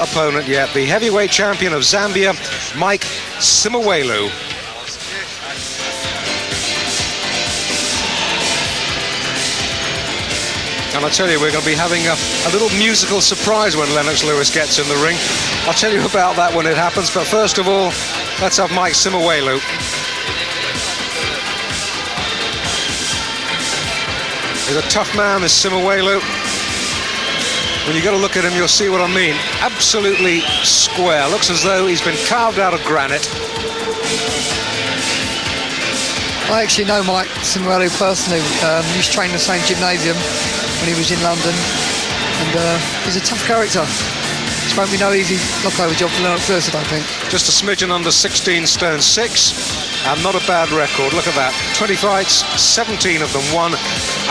Opponent yet, the heavyweight champion of Zambia, Mike Simuwelu. And I tell you, we're going to be having a little musical surprise when Lennox Lewis gets in the ring. I'll tell you about that when it happens, but first of all, let's have Mike Simuwelu. He's a tough man, this Simuwelu. When you get a look at him, you'll see what I mean. Absolutely square. Looks as though he's been carved out of granite. I actually know Mike Simuwelu personally. He used to train in the same gymnasium when he was in London. And he's a tough character. This won't be no easy knockover job for Lennox Lewis, I don't think. Just a smidgen under 16 stone 6. And not a bad record. Look at that. 20 fights, 17 of them won.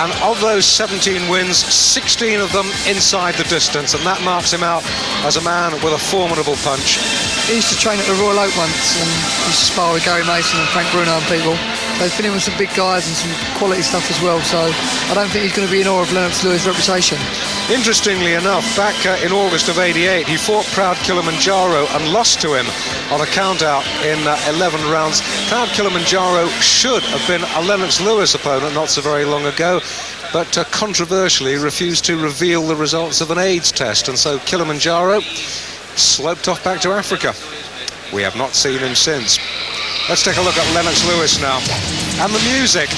And of those 17 wins, 16 of them inside the distance, and that marks him out as a man with a formidable punch. He used to train at the Royal Oak once and used to spar with Gary Mason and Frank Bruno and people. So he's been in with some big guys and some quality stuff as well, so I don't think he's going to be in awe of Lennox Lewis' reputation. Interestingly enough, back in August of '88, he fought Proud Kilimanjaro and lost to him on a count-out in 11 rounds. Proud Kilimanjaro should have been a Lennox Lewis opponent not so very long ago, but controversially refused to reveal the results of an AIDS test, and so Kilimanjaro sloped off back to Africa. We have not seen him since. Let's take a look at Lennox Lewis now. And the music.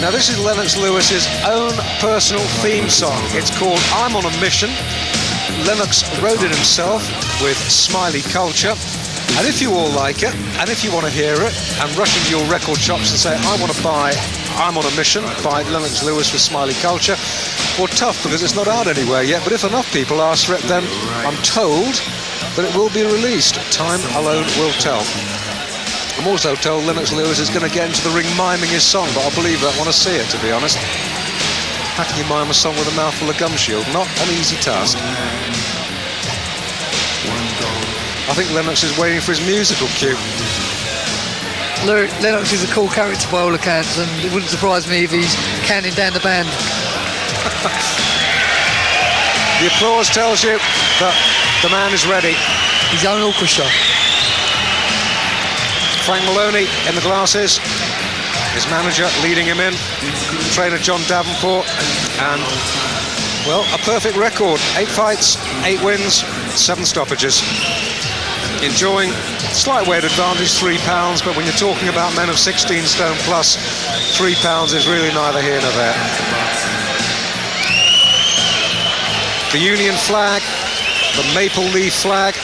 Now this is Lennox Lewis's own personal theme song. It's called I'm on a Mission. Lennox wrote it himself with Smiley Culture. And if you all like it, and if you want to hear it, and rush into your record shops and say, I want to buy I'm on a Mission by Lennox Lewis with Smiley Culture, well, tough, because it's not out anywhere yet, but if enough people ask for it, then I'm told that it will be released. Time alone will tell. I'm also told Lennox Lewis is going to get into the ring miming his song, but I believe that. I want to see it, to be honest. How can you mime a song with a mouthful of gum shield? Not an easy task. I think Lennox is waiting for his musical cue. Lennox is a cool character by all accounts, and it wouldn't surprise me if he's counting down the band. The applause tells you that the man is ready. His own orchestra. Frank Maloney in the glasses, his manager leading him in, trainer John Davenport, and, well, a perfect record. 8 fights, 8 wins, 7 stoppages. Enjoying slight weight advantage, £3, but when you're talking about men of 16 stone plus, £3 is really neither here nor there. The Union flag, the maple leaf flag.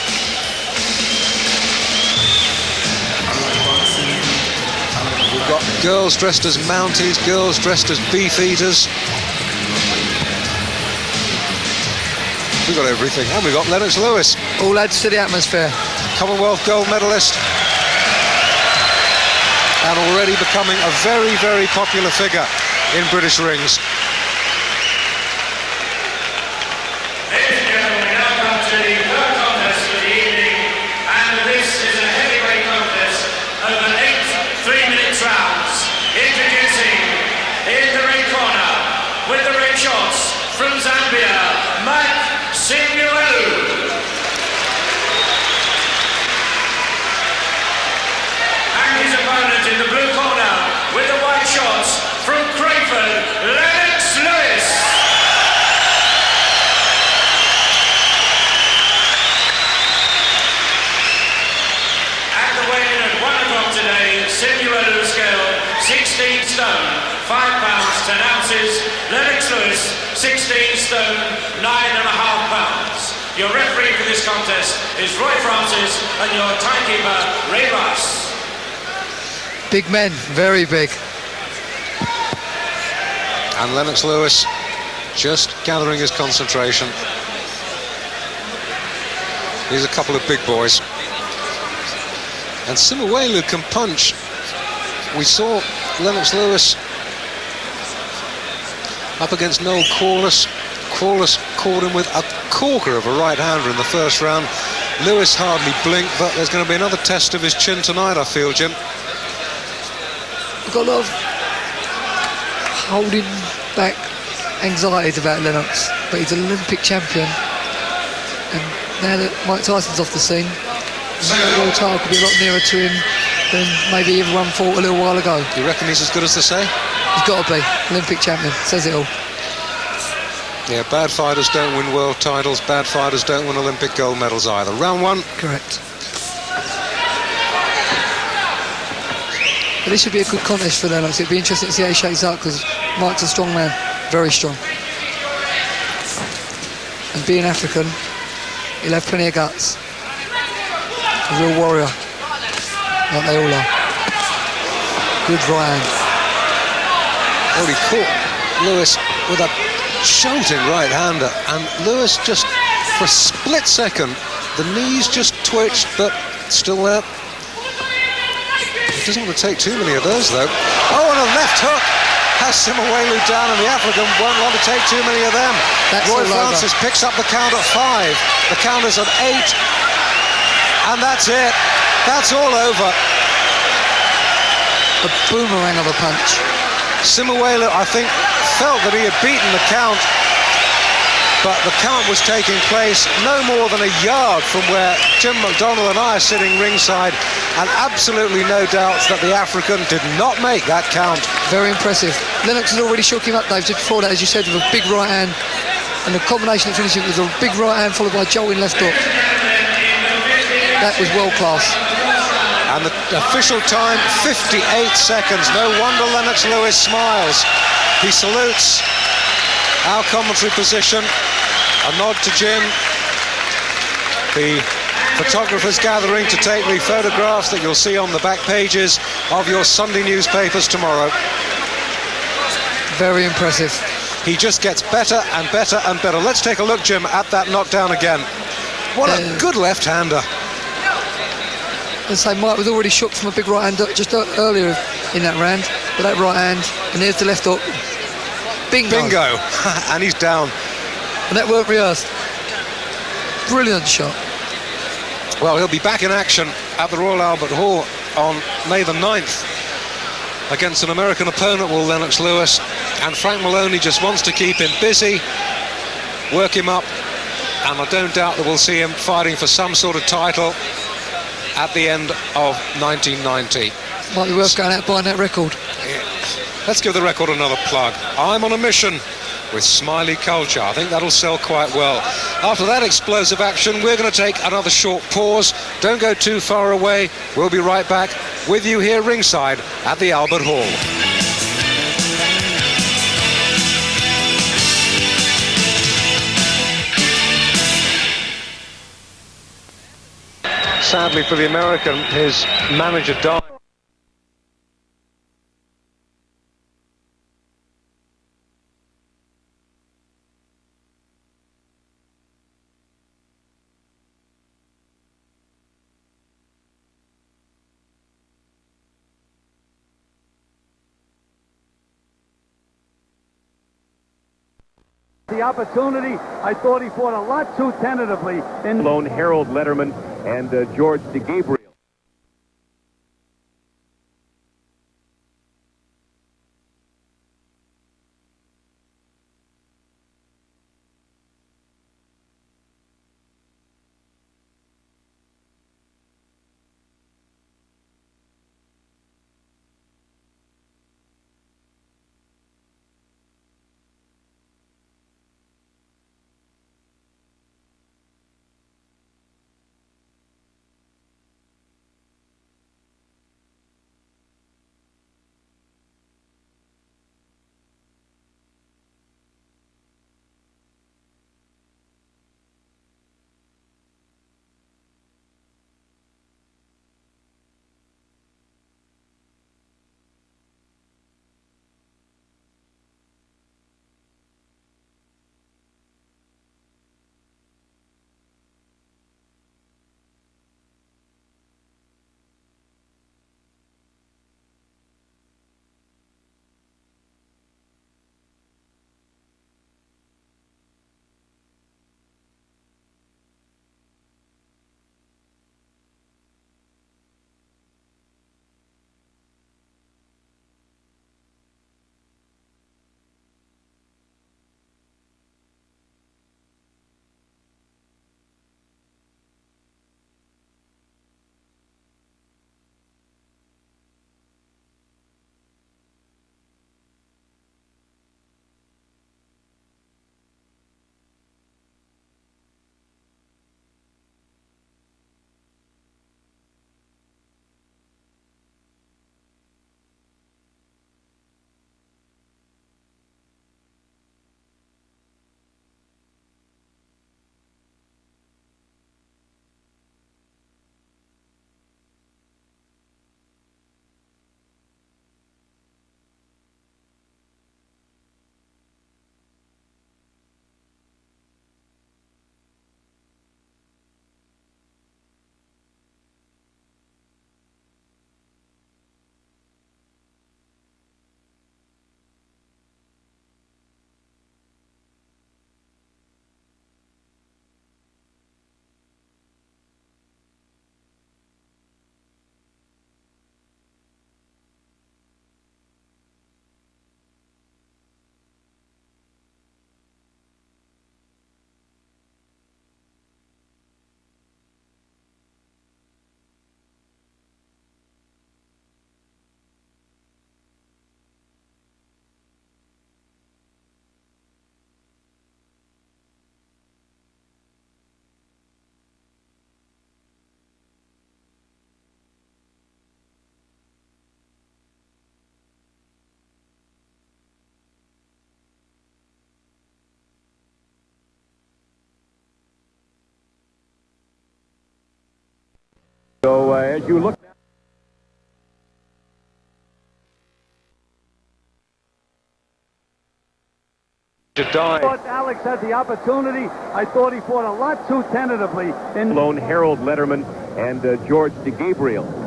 We've got girls dressed as Mounties, girls dressed as beef eaters. We've got everything, and we've got Lennox Lewis. All adds to the atmosphere. Commonwealth gold medalist. And already becoming a very, very popular figure in British rings. From Zambia, Mike Simuwelu. And his opponent in the blue corner with the white shorts from Crayford, Lennox Lewis. At the weigh-in at 1 o'clock today, Simuwelu scale 16 stone, 5 pounds, 10 ounces. Lennox Lewis, 16 stone, 9.5 pounds. Your referee for this contest is Roy Francis and your timekeeper, Ray Rice. Big men, very big. And Lennox Lewis just gathering his concentration. He's a couple of big boys. And Simuwelu can punch. We saw Lennox Lewis up against Noel Corliss. Corliss caught him with a corker of a right-hander in the first round. Lewis hardly blinked, but there's going to be another test of his chin tonight, I feel, Jim. I've got a lot of holding back anxieties about Lennox, but he's an Olympic champion, and now that Mike Tyson's off the scene, the world title could be a lot nearer to him than maybe everyone thought a little while ago. Do you reckon he's as good as they say? He's got to be Olympic champion. Says it all. Yeah, bad fighters don't win world titles. Bad fighters don't win Olympic gold medals either. Round one. Correct. But this should be a good contest for Lennox. It'd be interesting to see how he shakes up because Mike's a strong man, very strong. And being African, he'll have plenty of guts. A real warrior, like they all are. Good right hand. Well, he caught Lewis with a shouting right-hander, and Lewis just, for a split second, the knees just twitched, but still there. He doesn't want to take too many of those, though. Oh, and a left hook has Simuwelu down, and the African won't want to take too many of them. That's Roy Francis picks up the count at 5. The count is at 8. And that's it. That's all over. A boomerang of a punch. Simuwelu, I think, felt that he had beaten the count, but the count was taking place no more than a yard from where Jim McDonnell and I are sitting ringside, and absolutely no doubts that the African did not make that count. Very impressive. Lennox had already shook him up, Dave, just before that, as you said, with a big right hand, and the combination of finishing was a big right hand followed by a jolting left hook. That was world class. And the official time, 58 seconds. No wonder Lennox Lewis smiles. He salutes our commentary position. A nod to Jim. The photographers gathering to take the photographs that you'll see on the back pages of your Sunday newspapers tomorrow. Very impressive. He just gets better and better and better. Let's take a look, Jim, at that knockdown again. What a good left-hander. Let's say Mike was already shook from a big right hand just earlier in that round, but that right hand, and there's the left hook. Bingo. And he's down. And that weren't rehearsed. Brilliant shot. Well, he'll be back in action at the Royal Albert Hall on May the 9th against an American opponent, will Lennox Lewis, and Frank Maloney just wants to keep him busy, work him up, and I don't doubt that we'll see him fighting for some sort of title at the end of 1990. Might be worth going out buying that record. Yeah. Let's give the record another plug. I'm on a mission with Smiley Culture. I think that'll sell quite well. After that explosive action, we're going to take another short pause. Don't go too far away. We'll be right back with you here ringside at the Albert Hall. Sadly for the American, his manager died. The opportunity, I thought he fought a lot too tentatively in lone Harold Letterman and George DeGabriel. So as you look... To die. I thought Alex had the opportunity. I thought he fought a lot too tentatively in Lone Harold Letterman and George DeGabriel.